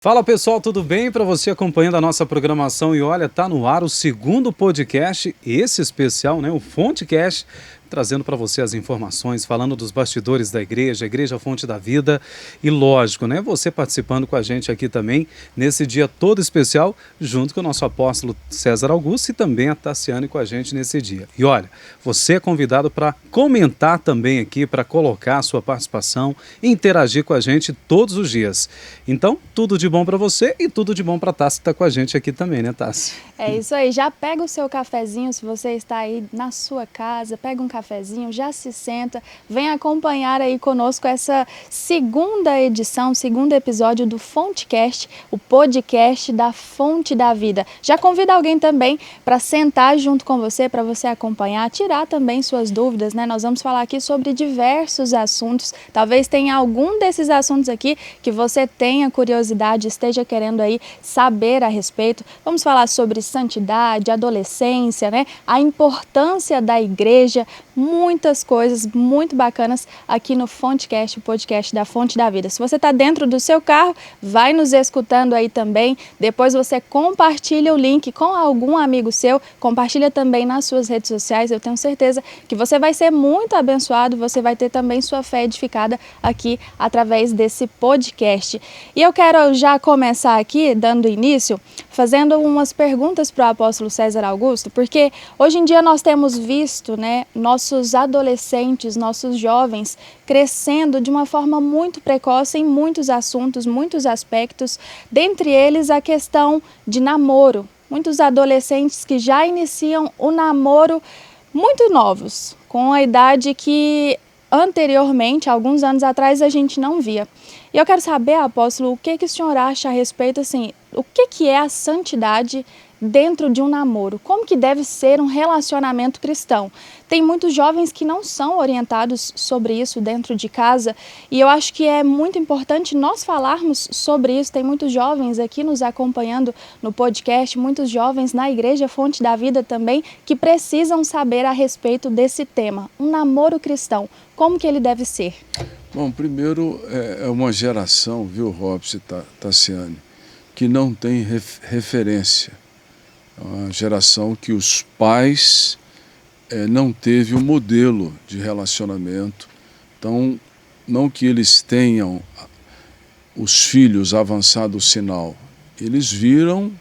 Fala pessoal, tudo bem? Para você acompanhando a nossa programação e olha, tá no ar o segundo podcast, esse especial, né, o Fontecast, trazendo para você as informações, falando dos bastidores da igreja, a Igreja Fonte da Vida e lógico, né, você participando com a gente aqui também nesse dia todo especial, junto com o nosso apóstolo César Augusto e também a Tassiane com a gente nesse dia. E olha, você é convidado para comentar também aqui, para colocar a sua participação, interagir com a gente todos os dias. Então, tudo de bom para você e tudo de bom para a Tassi que está com a gente aqui também, né, Tassi? É isso aí, já pega o seu cafezinho, se você está aí na sua casa, pega um cafezinho, já se senta, vem acompanhar aí conosco essa segunda edição, segundo episódio do Fontecast, o podcast da Fonte da Vida. Já convida alguém também para sentar junto com você, para você acompanhar, tirar também suas dúvidas, né? Nós vamos falar aqui sobre diversos assuntos, talvez tenha algum desses assuntos aqui que você tenha curiosidade, esteja querendo aí saber a respeito. Vamos falar sobre santidade, adolescência, né? A importância da igreja, muitas coisas muito bacanas aqui no Fontecast, o podcast da Fonte da Vida. Se você está dentro do seu carro, vai nos escutando aí também. Depois você compartilha o link com algum amigo seu, compartilha também nas suas redes sociais. Eu tenho certeza que você vai ser muito abençoado, você vai ter também sua fé edificada aqui através desse podcast. E eu quero já começar aqui, dando início, fazendo umas perguntas para o apóstolo César Augusto, porque hoje em dia nós temos visto, né, nossos adolescentes, nossos jovens crescendo de uma forma muito precoce em muitos assuntos, muitos aspectos, dentre eles a questão de namoro. Muitos adolescentes que já iniciam o namoro muito novos, com a idade que anteriormente, alguns anos atrás, a gente não via. E eu quero saber, apóstolo, o que o senhor acha a respeito, assim, o que é a santidade dentro de um namoro? Como que deve ser um relacionamento cristão? Tem muitos jovens que não são orientados sobre isso dentro de casa e eu acho que é muito importante nós falarmos sobre isso. Tem muitos jovens aqui nos acompanhando no podcast, muitos jovens na Igreja Fonte da Vida também que precisam saber a respeito desse tema, um namoro cristão. Como que ele deve ser? Bom, primeiro é uma geração, viu, Robson e Tassiane, que não tem referência. É uma geração que os pais não teve um modelo de relacionamento. Então, não que eles tenham os filhos avançado o sinal, eles viram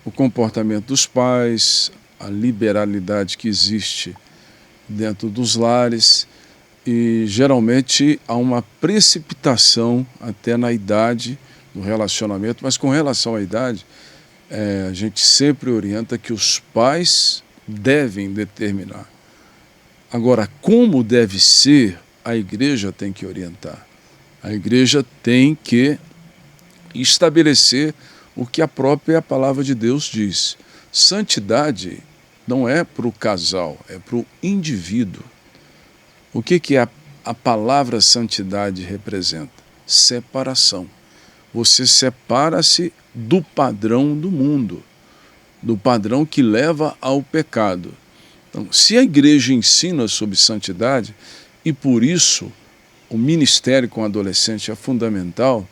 o comportamento dos pais, a liberalidade que existe dentro dos lares, e geralmente há uma precipitação até na idade do relacionamento, mas com relação à idade, a gente sempre orienta que os pais devem determinar. Agora, como deve ser, a igreja tem que orientar. A igreja tem que estabelecer o que a própria palavra de Deus diz. Santidade não é para o casal, é para o indivíduo. O que a palavra santidade representa? Separação. Você separa-se do padrão do mundo, do padrão que leva ao pecado. Então, se a igreja ensina sobre santidade, e por isso o ministério com adolescente é fundamental,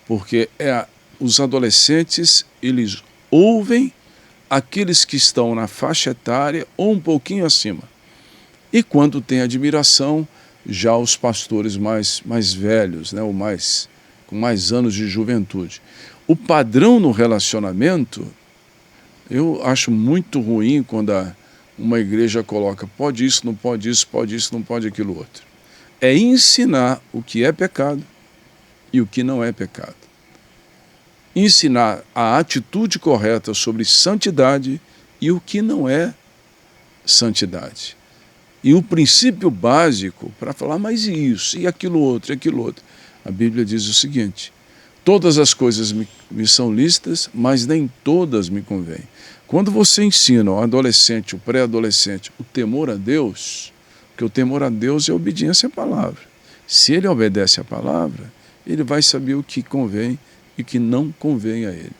porque os adolescentes, eles ouvem aqueles que estão na faixa etária ou um pouquinho acima. E quando tem admiração, já os pastores mais velhos, né, com mais anos de juventude. O padrão no relacionamento, eu acho muito ruim quando uma igreja coloca pode isso, não pode isso, pode isso, não pode aquilo outro. É ensinar o que é pecado e o que não é pecado. Ensinar a atitude correta sobre santidade e o que não é santidade. E o princípio básico para falar, mas e isso, e aquilo outro, e aquilo outro. A Bíblia diz o seguinte: todas as coisas me são lícitas, mas nem todas me convêm. Quando você ensina ao adolescente, o pré-adolescente, o temor a Deus, porque o temor a Deus é obediência à palavra. Se ele obedece à palavra, ele vai saber o que convém e o que não convém a ele.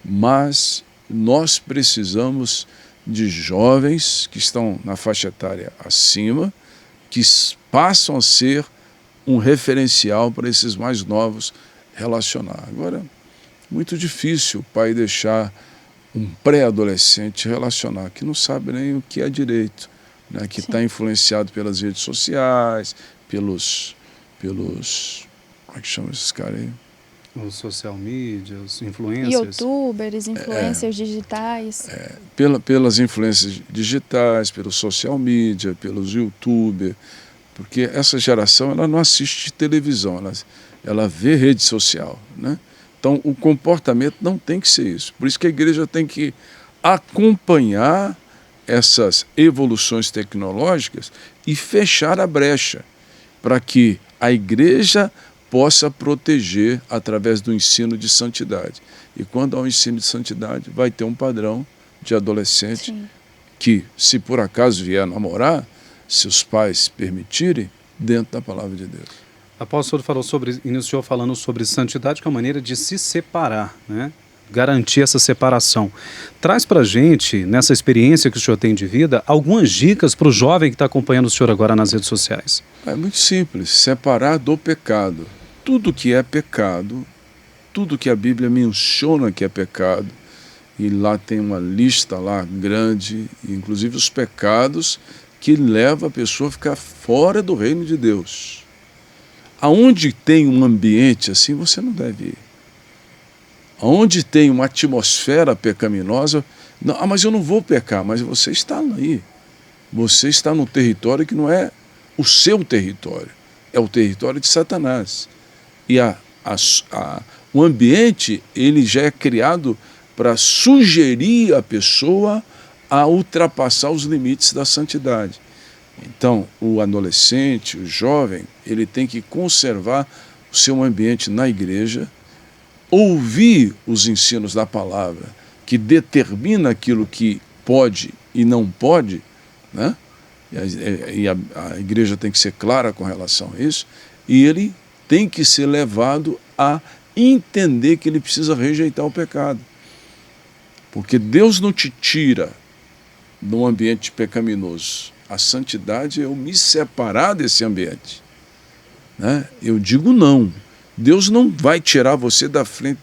Mas nós precisamos de jovens que estão na faixa etária acima, que passam a ser um referencial para esses mais novos relacionar. Agora, Muito difícil o pai deixar um pré-adolescente relacionar, que não sabe nem o que é direito, né? Que está influenciado pelas redes sociais, pelos... Como é que chama esses caras aí? Os social media, os influencers. YouTubers, influencers digitais. Pelas influências digitais, pelos social media, pelos YouTubers, porque essa geração ela não assiste televisão, ela vê rede social, né? Então o comportamento não tem que ser isso. Por isso que a igreja tem que acompanhar essas evoluções tecnológicas e fechar a brecha para que a igreja possa proteger através do ensino de santidade. E quando há um ensino de santidade, vai ter um padrão de adolescente que, se por acaso vier namorar, se os pais permitirem, dentro da palavra de Deus. O apóstolo iniciou falando sobre santidade, que é uma maneira de se separar, né? Garantir essa separação. Traz para a gente, nessa experiência que o senhor tem de vida, algumas dicas para o jovem que está acompanhando o senhor agora nas redes sociais. É muito simples, separar do pecado. Tudo que é pecado, tudo que a Bíblia menciona que é pecado, e lá tem uma lista lá grande, inclusive os pecados que levam a pessoa a ficar fora do reino de Deus. Aonde tem um ambiente assim, você não deve ir. Onde tem uma atmosfera pecaminosa, não, mas eu não vou pecar, mas você está aí. Você está no território que não é o seu território, é o território de Satanás. E o ambiente ele já é criado para sugerir a pessoa a ultrapassar os limites da santidade. Então, o adolescente, o jovem, ele tem que conservar o seu ambiente na igreja, ouvir os ensinos da palavra, que determina aquilo que pode e não pode, né? E a igreja tem que ser clara com relação a isso, e ele tem que ser levado a entender que ele precisa rejeitar o pecado. Porque Deus não te tira de um ambiente pecaminoso. A santidade é eu me separar desse ambiente, né? Eu digo não. Deus não vai tirar você da frente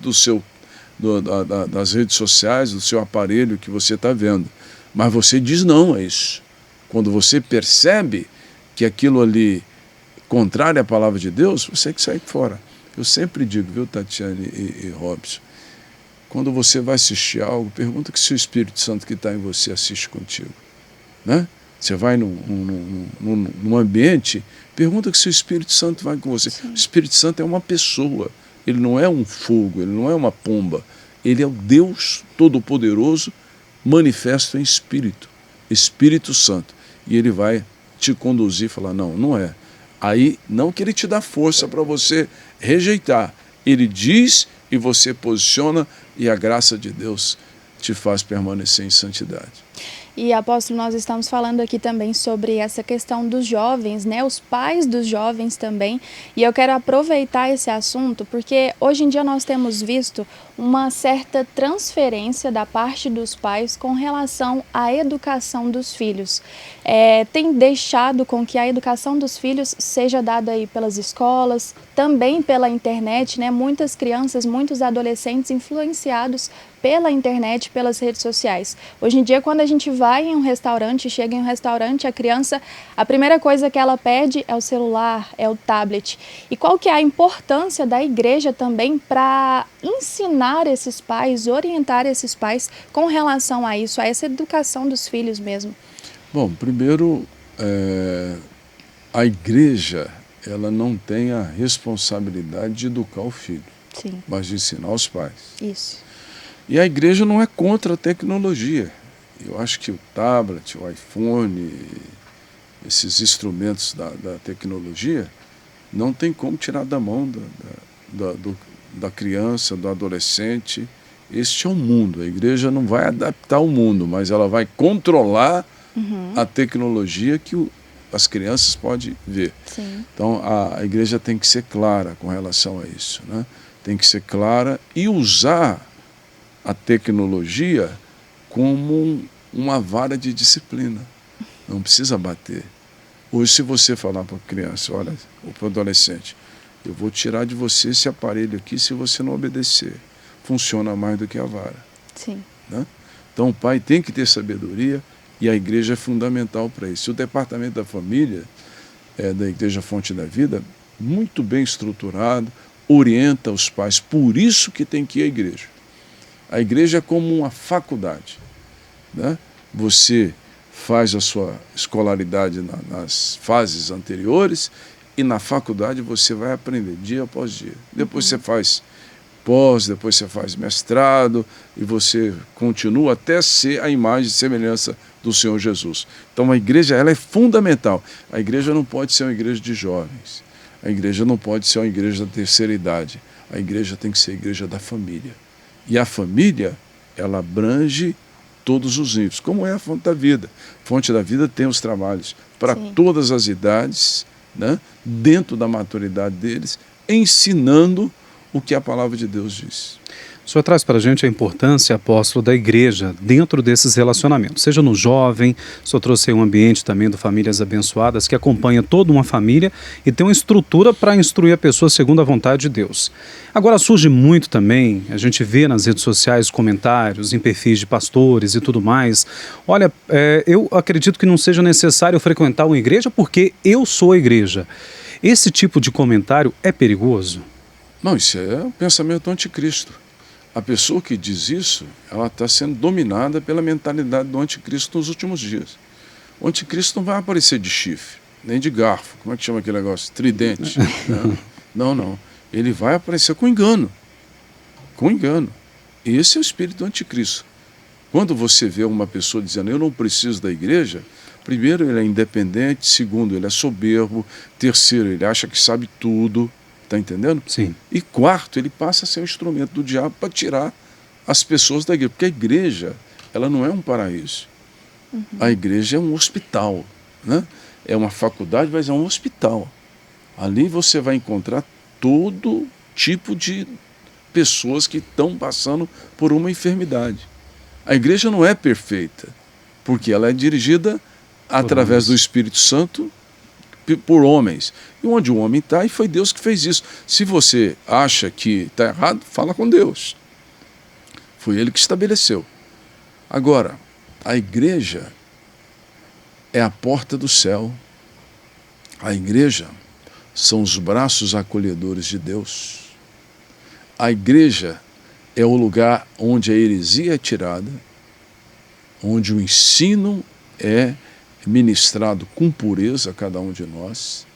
das redes sociais, do seu aparelho que você está vendo. Mas você diz não a isso. Quando você percebe que aquilo ali é contrário à palavra de Deus, você que sai fora. Eu sempre digo, viu, Tatiane e Robson, quando você vai assistir algo, pergunta que se o Espírito Santo que está em você assiste contigo, né? Você vai num ambiente, pergunta que se o Espírito Santo vai com você. Sim. O Espírito Santo é uma pessoa, ele não é um fogo, ele não é uma pomba, ele é o Deus Todo-Poderoso manifesto em Espírito, Espírito Santo. E ele vai te conduzir e falar, não, não é. Aí, não que ele te dá força para você rejeitar, ele diz e você posiciona e a graça de Deus te faz permanecer em santidade. E, apóstolo, nós estamos falando aqui também sobre essa questão dos jovens, né? Os pais dos jovens também. E eu quero aproveitar esse assunto porque hoje em dia nós temos visto uma certa transferência da parte dos pais com relação à educação dos filhos. Tem deixado com que a educação dos filhos seja dada aí pelas escolas, também pela internet, né? Muitas crianças, muitos adolescentes influenciados pela internet, pelas redes sociais. Hoje em dia, quando a gente vai em um restaurante, chega em um restaurante, a criança, a primeira coisa que ela pede é o celular, é o tablet. E qual que é a importância da igreja também para ensinar esses pais, orientar esses pais com relação a isso, a essa educação dos filhos mesmo? Bom, primeiro, a igreja, ela não tem a responsabilidade de educar o filho, sim, mas de ensinar os pais. Isso. E a igreja não é contra a tecnologia. Eu acho que o tablet, o iPhone, esses instrumentos da tecnologia, não tem como tirar da mão da criança, do adolescente. Este é o mundo. A igreja não vai adaptar o mundo, mas ela vai controlar a tecnologia que as crianças podem ver. Sim. Então, a igreja tem que ser clara com relação a isso, né? Tem que ser clara e usar a tecnologia como uma vara de disciplina. Não precisa bater. Hoje, se você falar para a criança, olha, ou para o adolescente, eu vou tirar de você esse aparelho aqui se você não obedecer. funciona mais do que a vara. Sim. Né? Então o pai tem que ter sabedoria e a igreja é fundamental para isso. O departamento da família, da Igreja Fonte da Vida, muito bem estruturado, orienta os pais, por isso que tem que ir à igreja. A igreja é como uma faculdade. Né? Você faz a sua escolaridade nas fases anteriores e na faculdade você vai aprender dia após dia. Depois você faz pós, depois você faz mestrado e você continua até ser a imagem e semelhança do Senhor Jesus. Então a igreja, ela é fundamental. A igreja não pode ser uma igreja de jovens. A igreja não pode ser uma igreja da terceira idade. A igreja tem que ser a igreja da família. E a família, ela abrange todos os níveis, como é a Fonte da Vida. A Fonte da Vida tem os trabalhos para todas as idades, né, dentro da maturidade deles, ensinando o que a palavra de Deus diz. O senhor traz para a gente a importância, apóstolo, da igreja dentro desses relacionamentos, seja no jovem, o senhor trouxe aí um ambiente também do Famílias Abençoadas, que acompanha toda uma família e tem uma estrutura para instruir a pessoa segundo a vontade de Deus. Agora surge muito também, a gente vê nas redes sociais comentários, em perfis de pastores e tudo mais, olha, eu acredito que não seja necessário frequentar uma igreja porque eu sou a igreja. Esse tipo de comentário é perigoso? Não, isso é um pensamento anticristo. A pessoa que diz isso, ela está sendo dominada pela mentalidade do anticristo nos últimos dias. O anticristo não vai aparecer de chifre, nem de garfo, como é que chama aquele negócio? Tridente. Não. Ele vai aparecer com engano. Com engano. E esse é o espírito do anticristo. Quando você vê uma pessoa dizendo, eu não preciso da igreja, primeiro, ele é independente, segundo, ele é soberbo, terceiro, ele acha que sabe tudo. Está entendendo? Sim. E quarto, ele passa a ser um instrumento do diabo para tirar as pessoas da igreja. Porque a igreja, ela não é um paraíso. A igreja é um hospital. Né? É uma faculdade, mas é um hospital. Ali você vai encontrar todo tipo de pessoas que estão passando por uma enfermidade. A igreja não é perfeita, porque ela é dirigida através do Espírito Santo por homens. E onde o homem está, e foi Deus que fez isso. Se você acha que está errado, fala com Deus. Foi Ele que estabeleceu. Agora, a igreja é a porta do céu. A igreja são os braços acolhedores de Deus. A igreja é o lugar onde a heresia é tirada, onde o ensino é ministrado com pureza a cada um de nós,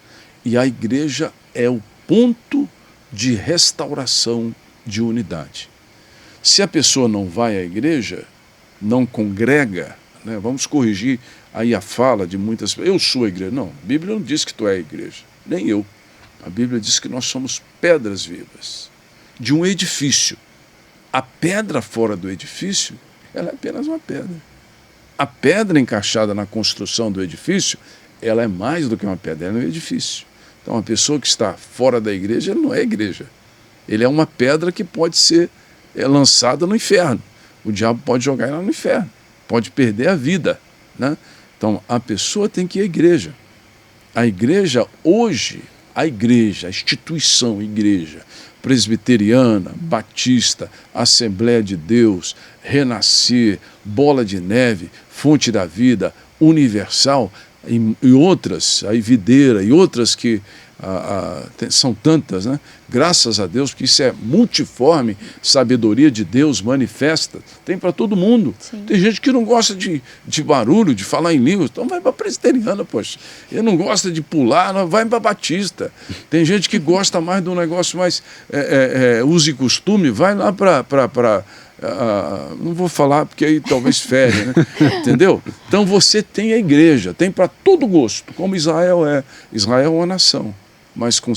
e a igreja é o ponto de restauração de unidade. Se a pessoa não vai à igreja, não congrega, né, vamos corrigir aí a fala de muitas pessoas, eu sou a igreja. Não, a Bíblia não diz que tu é a igreja, nem eu. A Bíblia diz que nós somos pedras vivas de um edifício. A pedra fora do edifício, ela é apenas uma pedra. A pedra encaixada na construção do edifício, ela é mais do que uma pedra, ela é um edifício. Então, a pessoa que está fora da igreja, ele não é igreja. Ele é uma pedra que pode ser lançada no inferno. O diabo pode jogar ela no inferno, pode perder a vida. Né? Então, a pessoa tem que ir à igreja. A igreja, hoje, a instituição igreja, presbiteriana, batista, Assembleia de Deus, Renascer, Bola de Neve, Fonte da Vida, Universal e outras, a Videira e outras que são tantas, né? Graças a Deus, porque isso é multiforme, sabedoria de Deus manifesta, tem para todo mundo. Sim. Tem gente que não gosta de barulho, de falar em línguas, então vai para a presbiteriana, poxa. Ele não gosta de pular, não, vai para a batista. Tem gente que gosta mais de um negócio mais uso e costume, vai lá para não vou falar porque aí talvez fere, né? Entendeu? Então você tem a igreja, tem para todo gosto, como Israel é. Israel é uma nação, mas com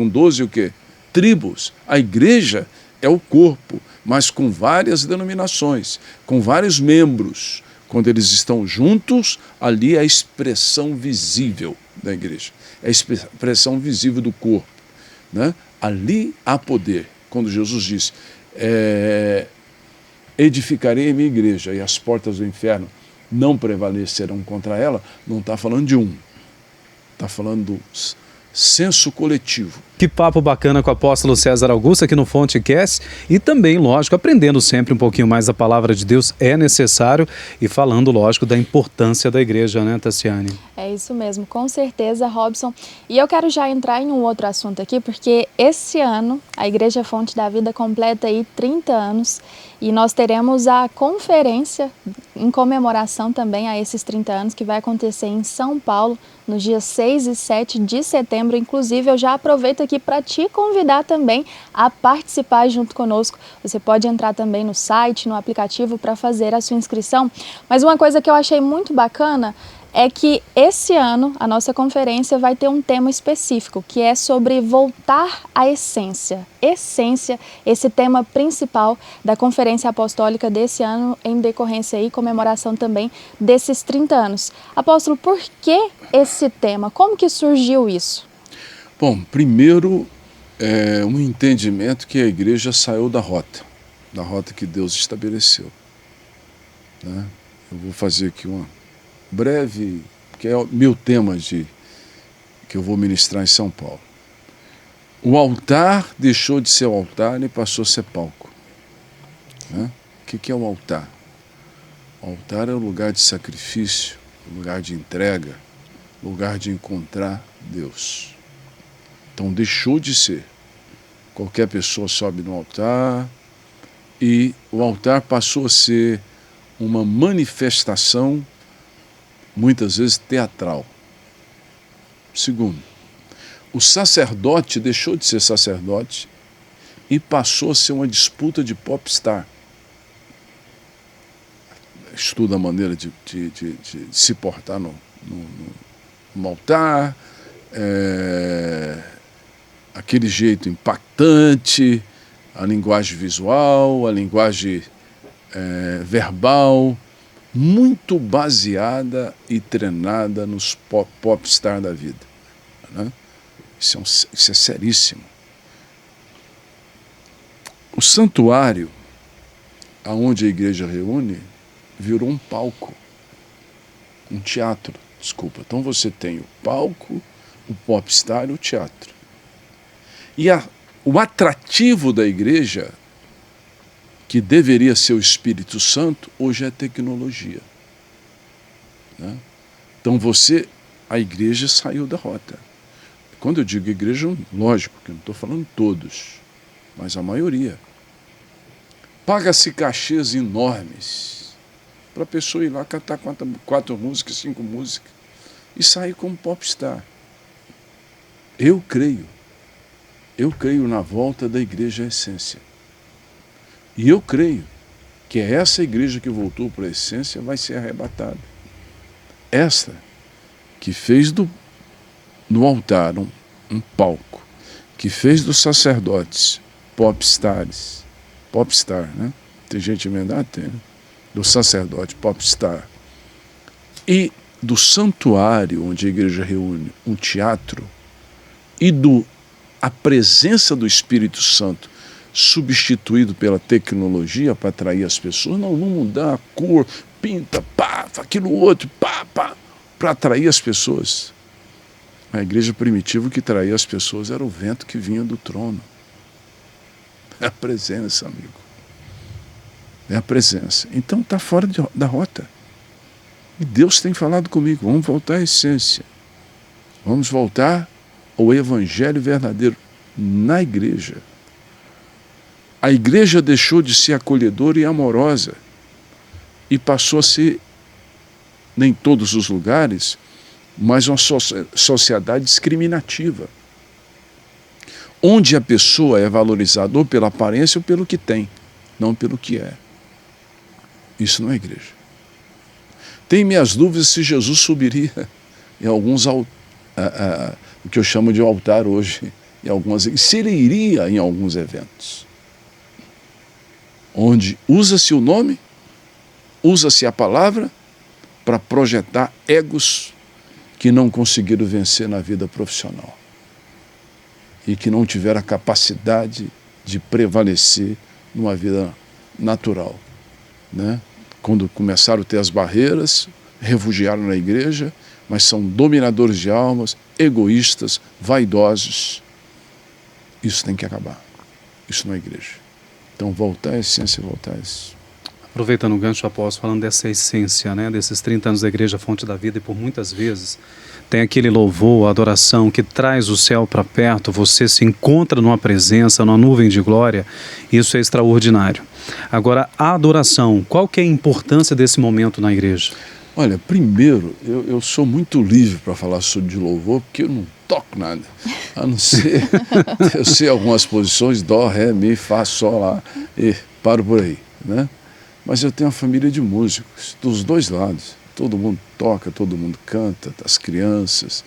12 o quê? Tribos. A igreja é o corpo, mas com várias denominações, com vários membros. Quando eles estão juntos, ali é a expressão visível da igreja, é a expressão visível do corpo. Né? Ali há poder. Quando Jesus diz, edificarei a minha igreja e as portas do inferno não prevalecerão contra ela, não está falando de um, está falando senso coletivo. Que papo bacana com o apóstolo César Augusto aqui no FonteCast e também, lógico, aprendendo sempre um pouquinho mais da palavra de Deus é necessário e falando, lógico, da importância da igreja, né, Tassiane? É isso mesmo, com certeza, Robson. E eu quero já entrar em um outro assunto aqui, porque esse ano a Igreja Fonte da Vida completa aí 30 anos e nós teremos a conferência em comemoração também a esses 30 anos que vai acontecer em São Paulo nos dias 6 e 7 de setembro. Inclusive, eu já aproveito aqui para te convidar também a participar junto conosco. Você pode entrar também no site, no aplicativo para fazer a sua inscrição. Mas uma coisa que eu achei muito bacana é que esse ano a nossa conferência vai ter um tema específico, que é sobre voltar à essência. Essência, esse tema principal da Conferência Apostólica desse ano, em decorrência e comemoração também desses 30 anos. Apóstolo, por que esse tema? Como que surgiu isso? Bom, primeiro, um entendimento que a igreja saiu da rota que Deus estabeleceu. Né? Eu vou fazer aqui uma breve, que é o meu tema que eu vou ministrar em São Paulo. O altar deixou de ser altar e passou a ser palco. Né? O que é o altar? O altar é o lugar de sacrifício, lugar de entrega, lugar de encontrar Deus. Então deixou de ser. Qualquer pessoa sobe no altar e o altar passou a ser uma manifestação muitas vezes teatral. Segundo, o sacerdote deixou de ser sacerdote e passou a ser uma disputa de popstar. Estuda a maneira de se portar no altar, aquele jeito impactante, a linguagem visual, a linguagem verbal, muito baseada e treinada nos popstar da vida. Né? Isso é seríssimo. O santuário, aonde a igreja reúne, virou um palco, um teatro, desculpa. Então você tem o palco, o popstar e o teatro. E o atrativo da igreja, que deveria ser o Espírito Santo, hoje é tecnologia. Né? Então a igreja saiu da rota. Quando eu digo igreja, lógico que eu não estou falando todos, mas a maioria. Paga-se cachês enormes para a pessoa ir lá cantar 4 músicas, 5 músicas e sair como popstar. Eu creio na volta da igreja à essência. E eu creio que essa igreja que voltou para a essência vai ser arrebatada. Esta que fez no altar um palco, que fez dos sacerdotes popstar, né? Tem gente emendada? Tem, né? Do sacerdote popstar. E do santuário, onde a igreja reúne um teatro, e a presença do Espírito Santo substituído pela tecnologia para atrair as pessoas. Não, vamos mudar a cor, pinta, pá, aquilo outro, pá, para atrair as pessoas. A igreja primitiva que traía as pessoas era o vento que vinha do trono. É a presença, amigo. É a presença. Então está fora da rota. E Deus tem falado comigo, vamos voltar à essência. Vamos voltar ao evangelho verdadeiro na igreja. A igreja deixou de ser acolhedora e amorosa e passou a ser, nem em todos os lugares, mas uma sociedade discriminativa, onde a pessoa é valorizada ou pela aparência ou pelo que tem, não pelo que é. Isso não é igreja. Tenho minhas dúvidas se Jesus subiria em alguns, o que eu chamo de altar hoje, se ele iria em alguns eventos, onde usa-se o nome, usa-se a palavra para projetar egos que não conseguiram vencer na vida profissional e que não tiveram a capacidade de prevalecer numa vida natural. Né? Quando começaram a ter as barreiras, refugiaram na igreja, mas são dominadores de almas, egoístas, vaidosos. Isso tem que acabar. Isso não é igreja. Então, voltar à essência, voltar a isso. Aproveitando o gancho, apóstolo, falando dessa essência, né, desses 30 anos da Igreja Fonte da Vida, e por muitas vezes tem aquele louvor, a adoração que traz o céu para perto, você se encontra numa presença, numa nuvem de glória, isso é extraordinário. Agora, a adoração, qual que é a importância desse momento na igreja? Olha, primeiro, eu sou muito livre para falar sobre louvor, porque eu não toco nada, a não ser, eu sei algumas posições, dó, ré, mi, fá, sol, lá, e paro por aí, né? Mas eu tenho uma família de músicos, dos dois lados, todo mundo toca, todo mundo canta, as crianças.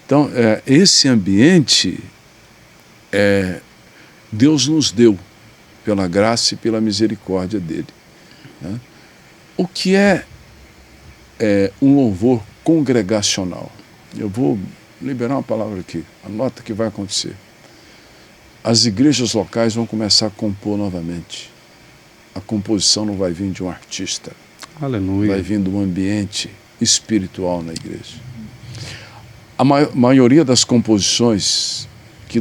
Então, esse ambiente, Deus nos deu, pela graça e pela misericórdia dele, né? O que é um louvor congregacional? Eu vou liberar uma palavra aqui, anota que vai acontecer. As igrejas locais vão começar a compor novamente. A composição não vai vir de um artista. Aleluia. Vai vir de um ambiente espiritual na igreja. A maioria das composições que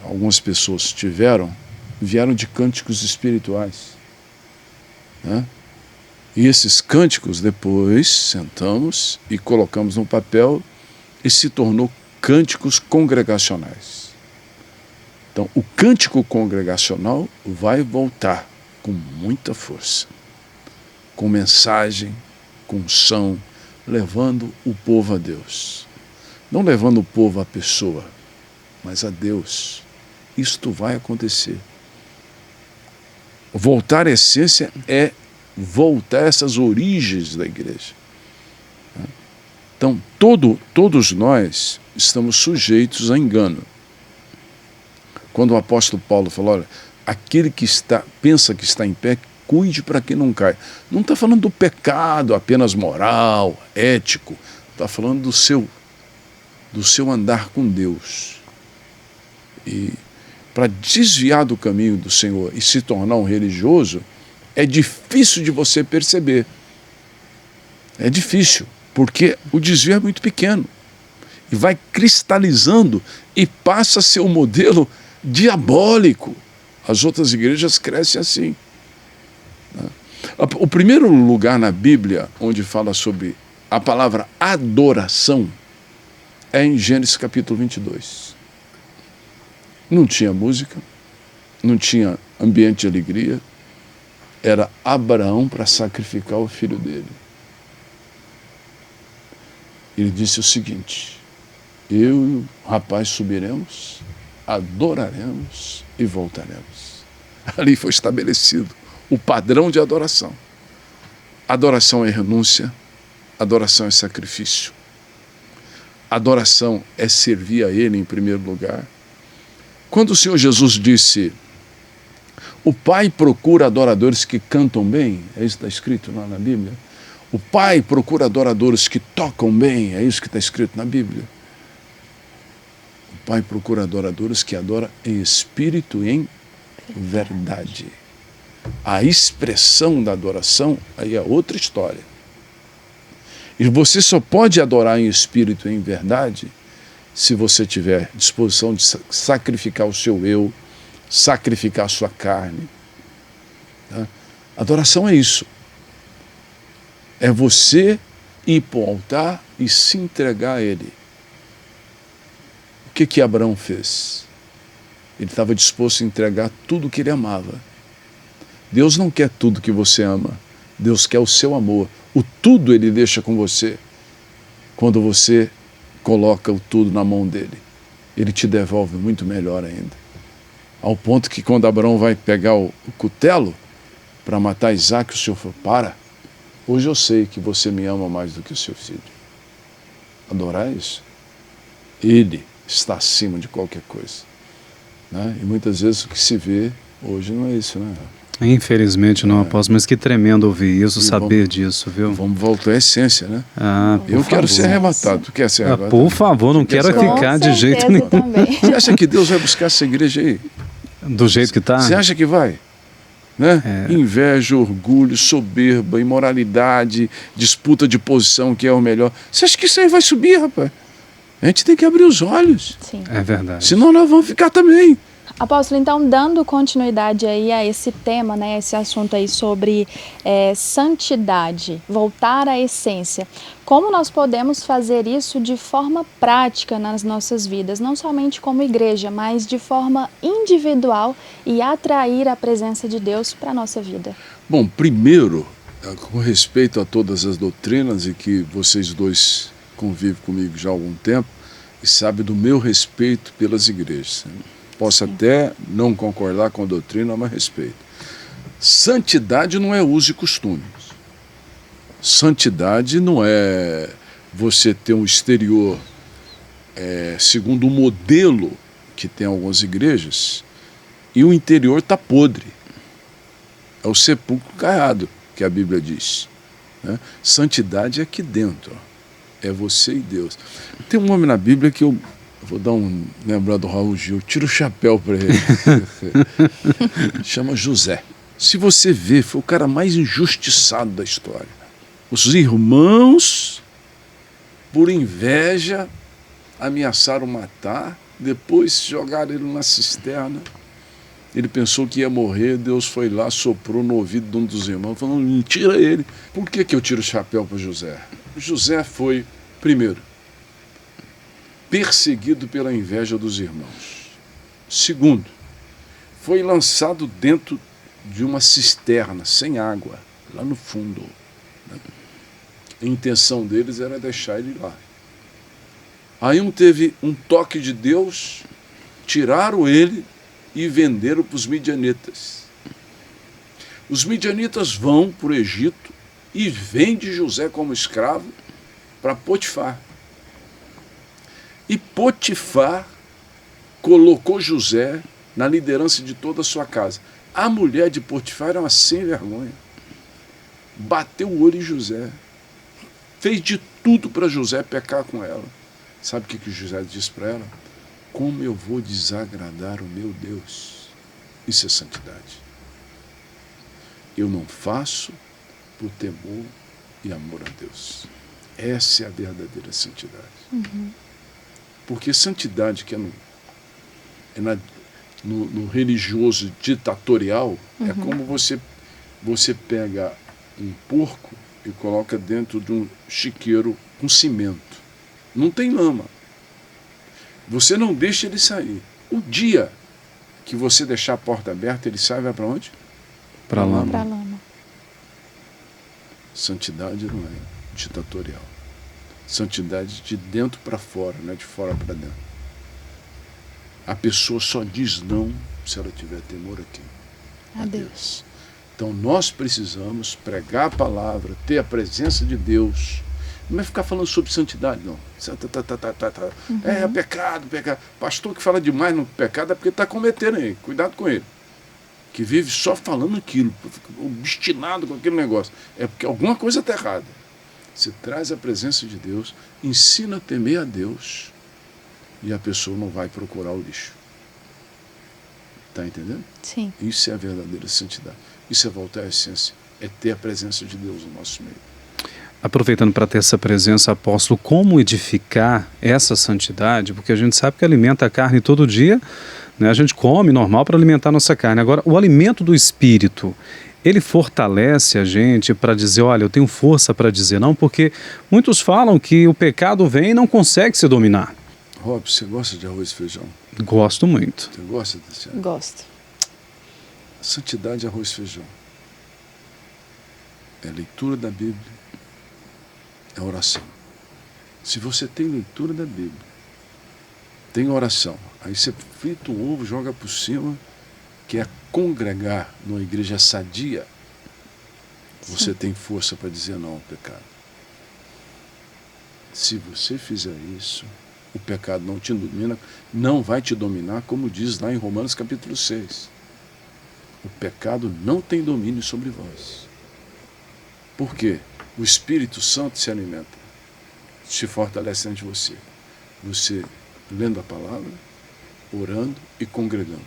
algumas pessoas tiveram, vieram de cânticos espirituais, né? E esses cânticos depois sentamos e colocamos no papel e se tornou cânticos congregacionais. Então, o cântico congregacional vai voltar com muita força, com mensagem, com unção, levando o povo a Deus. Não levando o povo à pessoa, mas a Deus. Isto vai acontecer. Voltar à essência é voltar a essas origens da igreja. Então, todos nós estamos sujeitos a engano. Quando o apóstolo Paulo falou, olha, aquele que pensa que está em pé, cuide para que não caia. Não está falando do pecado apenas moral, ético, está falando do seu andar com Deus. E para desviar do caminho do Senhor e se tornar um religioso, é difícil de você perceber. É difícil, porque o desvio é muito pequeno. E vai cristalizando e passa a ser um modelo diabólico. As outras igrejas crescem assim. O primeiro lugar na Bíblia onde fala sobre a palavra adoração é em Gênesis capítulo 22. Não tinha música, não tinha ambiente de alegria, era Abraão para sacrificar o filho dele. Ele disse o seguinte, eu e o rapaz subiremos, adoraremos e voltaremos. Ali foi estabelecido o padrão de adoração. Adoração é renúncia, adoração é sacrifício. Adoração é servir a Ele em primeiro lugar. Quando o Senhor Jesus disse, o Pai procura adoradores que cantam bem, é isso que está escrito lá na Bíblia. O Pai procura adoradores que tocam bem, é isso que está escrito na Bíblia. O Pai procura adoradores que adoram em espírito e em verdade. A expressão da adoração aí é outra história. E você só pode adorar em espírito e em verdade se você tiver disposição de sacrificar o seu eu, sacrificar a sua carne. Tá? Adoração é isso. É você ir para o altar e se entregar a Ele. O que Abraão fez? Ele estava disposto a entregar tudo que ele amava. Deus não quer tudo que você ama. Deus quer o seu amor. O tudo Ele deixa com você quando você coloca o tudo na mão dele. Ele te devolve muito melhor ainda. Ao ponto que quando Abraão vai pegar o cutelo para matar Isaac, o Senhor falou, para, hoje eu sei que você me ama mais do que o seu filho. Adorar é isso. Ele está acima de qualquer coisa. Né? E muitas vezes o que se vê hoje não é isso, né? Infelizmente não, apóstolo, mas que tremendo ouvir isso, saber disso, viu? Vamos voltar à essência, né? Eu quero ser arrebatado. Tu quer ser arrebatado? Por favor, não quero ficar de jeito nenhum. Também. Você acha que Deus vai buscar essa igreja aí? Do jeito que está? Você acha que vai? né? Inveja, orgulho, soberba, imoralidade, disputa de posição, que é o melhor. Você acha que isso aí vai subir, rapaz? A gente tem que abrir os olhos. Sim. É verdade. Senão nós vamos ficar também. Apóstolo, então, dando continuidade aí a esse tema, né, esse assunto aí sobre santidade, voltar à essência, como nós podemos fazer isso de forma prática nas nossas vidas, não somente como igreja, mas de forma individual e atrair a presença de Deus para a nossa vida? Bom, primeiro, com respeito a todas as doutrinas, e que vocês dois convivem comigo já há algum tempo, e sabem do meu respeito pelas igrejas. Posso até não concordar com a doutrina, mas respeito. Santidade não é uso e costume. Santidade não é você ter um exterior segundo o modelo que tem algumas igrejas e o interior está podre. É o sepulcro caiado, que a Bíblia diz. Né? Santidade é aqui dentro. É você e Deus. Tem um homem na Bíblia que eu vou lembrar do Raul Gil, tiro o chapéu para ele. Chama José. Se você ver, foi o cara mais injustiçado da história. Os irmãos, por inveja, ameaçaram matar, depois jogaram ele na cisterna. Ele pensou que ia morrer, Deus foi lá, soprou no ouvido de um dos irmãos, falando, tira ele. Por que eu tiro o chapéu para José? José foi, primeiro, perseguido pela inveja dos irmãos. Segundo, foi lançado dentro de uma cisterna, sem água, lá no fundo. A intenção deles era deixar ele lá. Aí teve um toque de Deus, tiraram ele e venderam para os midianitas. Os midianitas vão para o Egito e vendem José como escravo para Potifar. E Potifar colocou José na liderança de toda a sua casa. A mulher de Potifar era uma sem vergonha. Bateu o olho em José. Fez de tudo para José pecar com ela. Sabe o que José disse para ela? Como eu vou desagradar o meu Deus? Isso é santidade. Eu não faço por temor e amor a Deus. Essa é a verdadeira santidade. Uhum. Porque santidade que é no religioso ditatorial, é como você pega um porco e coloca dentro de um chiqueiro com cimento. Não tem lama. Você não deixa ele sair. O dia que você deixar a porta aberta, ele sai e vai para onde? Para lá. Para lama. Santidade não é ditatorial. Santidade de dentro para fora, não é de fora para dentro. A pessoa só diz não se ela tiver temor a quem? A Deus. Então nós precisamos pregar a palavra, ter a presença de Deus. Não é ficar falando sobre santidade, não. É pecado, pecado. Pastor que fala demais no pecado é porque está cometendo aí. Cuidado com ele. Que vive só falando aquilo, obstinado com aquele negócio. É porque alguma coisa está errada. Você traz a presença de Deus, ensina a temer a Deus e a pessoa não vai procurar o lixo. Está entendendo? Sim. Isso é a verdadeira santidade. Isso é voltar à essência. É ter a presença de Deus no nosso meio. Aproveitando para ter essa presença, apóstolo, como edificar essa santidade? Porque a gente sabe que alimenta a carne todo dia, né? A gente come normal para alimentar a nossa carne. Agora, o alimento do Espírito, ele fortalece a gente para dizer, olha, eu tenho força para dizer não, porque muitos falam que o pecado vem e não consegue se dominar. Rob, você gosta de arroz e feijão? Gosto muito. Você gosta, Tatiana? Gosto. Santidade é arroz e feijão. É leitura da Bíblia. É oração. Se você tem leitura da Bíblia, tem oração, aí você frita um ovo, joga por cima, que é congregar numa igreja sadia, você tem força para dizer não ao pecado. Se você fizer isso, o pecado não te domina, não vai te dominar, como diz lá em Romanos capítulo 6. O pecado não tem domínio sobre vós. Por quê? O Espírito Santo se alimenta, se fortalece dentro de você. Você lendo a palavra, orando e congregando.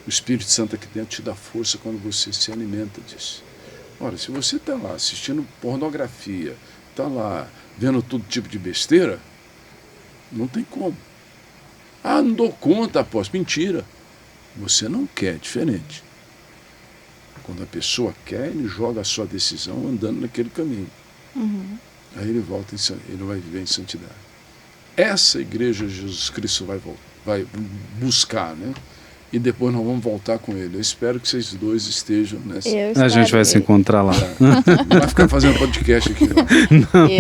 O Espírito Santo aqui dentro te dá força quando você se alimenta disso. Ora, se você está lá assistindo pornografia, está lá vendo todo tipo de besteira, não tem como. Ah, não dou conta, apóstolo. Mentira. Você não quer, diferente. Quando a pessoa quer, ele joga a sua decisão andando naquele caminho. Aí ele volta, ele vai viver em santidade. Essa igreja Jesus Cristo vai buscar, né? E depois nós vamos voltar com ele. Eu espero que vocês dois estejam nessa. A gente vai se encontrar lá. Não vai ficar fazendo podcast aqui, não.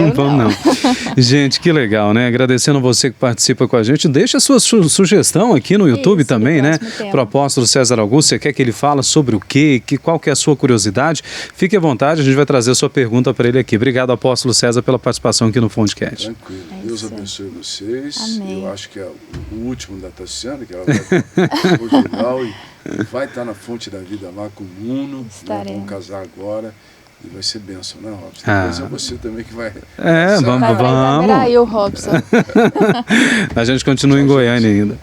Não, vamos não. Gente, que legal, né? Agradecendo você que participa com a gente. Deixa a sua sugestão aqui no YouTube também, né? Para o apóstolo César Augusto, você quer que ele fale sobre o quê? Qual que é a sua curiosidade? Fique à vontade, a gente vai trazer a sua pergunta para ele aqui. Obrigado, apóstolo César, pela participação aqui no Fontecast. Tranquilo. Deus abençoe vocês. Amém. Eu acho que é o último da Tassiana, que ela vai Portugal e vai estar na Fonte da Vida lá com o Nuno. Vamos casar agora e vai ser bênção, né, Robson? Mas é você também que vai. Vamos. Aí o Robson. A gente continua em Goiânia ainda.